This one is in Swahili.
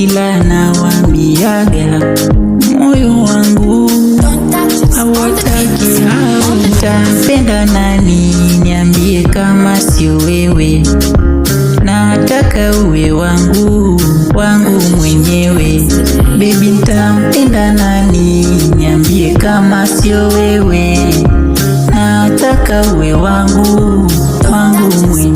ila nawaambiaga moyo wangu hawataki. Nitampenda nani? Niambie kama sio wewe. Nataka uwe wangu, wangu mwenyewe. Baby, nitampenda nani? Niambie kama sio wewe. Nataka uwe wangu, wangu mwenyewe.